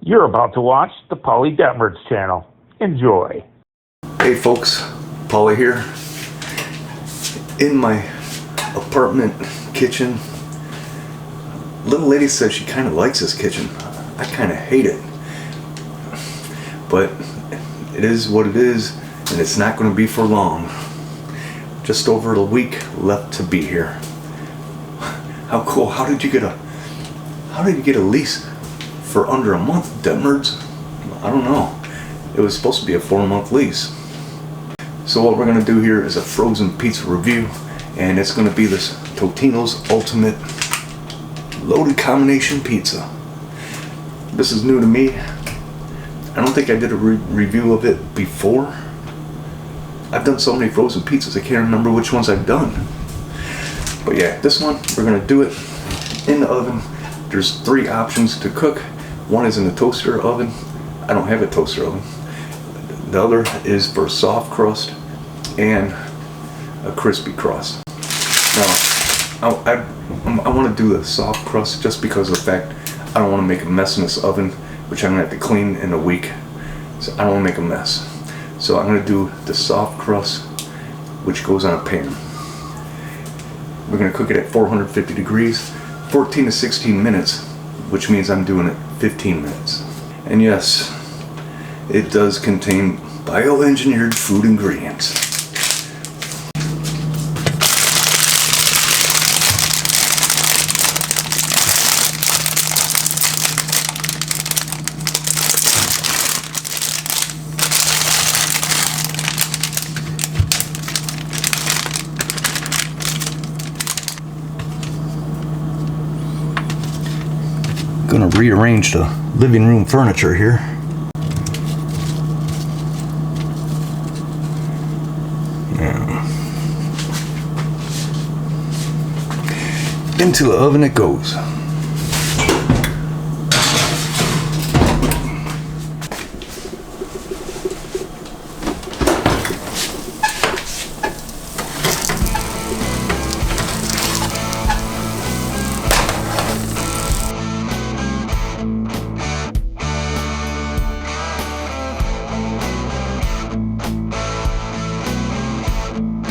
You're about to watch the Paulie Detmers channel. Enjoy. Hey folks, Paulie here. In my apartment kitchen, little lady says she kind of likes this kitchen. I kind of hate it. But it is what it is, and it's not going to be for long. Just over a week left to be here. How cool. How did you get a lease for under a month, Detmers? I don't know. It was supposed to be a 4-month lease. So what we're going to do here is a frozen pizza review, and it's going to be this TOTINO'S Ultimate Loaded Combination Pizza. This is new to me. I don't think I did a review of it before. I've done so many frozen pizzas, I can't remember which ones I've done. But yeah, this one, we're going to do it in the oven. There's 3 options to cook. One is in the toaster oven. I don't have a toaster oven. The other is for soft crust and a crispy crust. Now, I want to do the soft crust just because of the fact I don't want to make a mess in this oven, which I'm going to have to clean in a week. So I don't want to make a mess. So I'm going to do the soft crust, which goes on a pan. We're going to cook it at 450 degrees, 14 to 16 minutes, which means I'm doing it 15 minutes. And yes, it does contain bioengineered food ingredients. Gonna rearrange the living room furniture here. Now, into the oven it goes.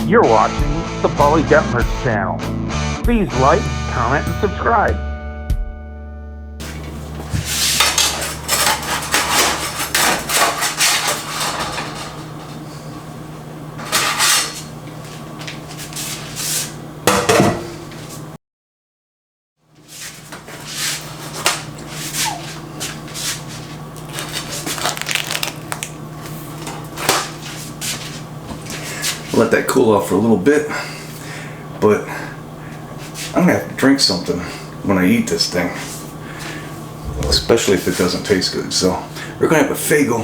You're watching the Paulie Detmers channel. Please like, comment, and subscribe. Let that cool off for a little bit, but I'm gonna have to drink something when I eat this thing, especially if it doesn't taste good. So we're gonna have a Faygo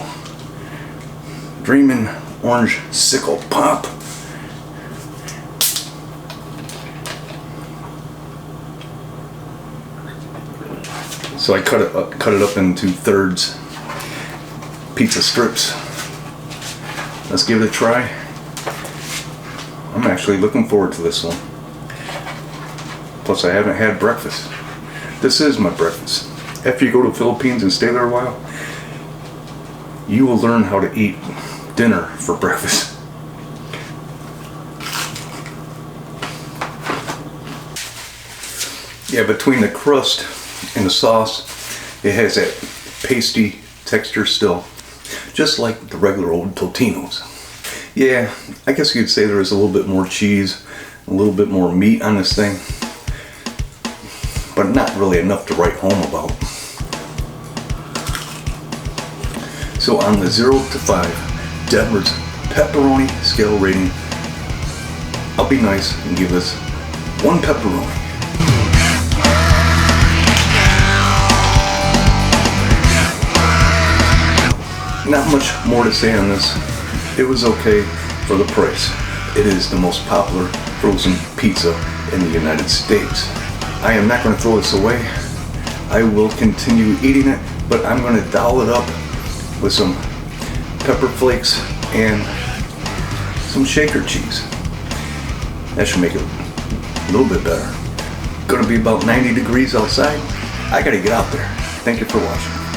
Dreamin' Orange Sickle Pop. So I cut it up into thirds, pizza strips. Let's give it a try. I'm actually looking forward to this one. Plus I haven't had breakfast. This is my breakfast. After you go to the Philippines and stay there a while, you will learn how to eat dinner for breakfast. Yeah, between the crust and the sauce, it has that pasty texture still, just like the regular old TOTINO'S. Yeah, I guess you could say there is a little bit more cheese, a little bit more meat on this thing, but not really enough to write home about. So on the 0 to 5 Detmers pepperoni scale rating, I'll be nice and give this 1 pepperoni. Not much more to say on this. It was okay for the price. It is the most popular frozen pizza in the United States. I am not going to throw this away. I will continue eating it, but I'm going to doll it up with some pepper flakes and some shaker cheese. That should make it a little bit better. Going to be about 90 degrees outside. I got to get out there. Thank you for watching.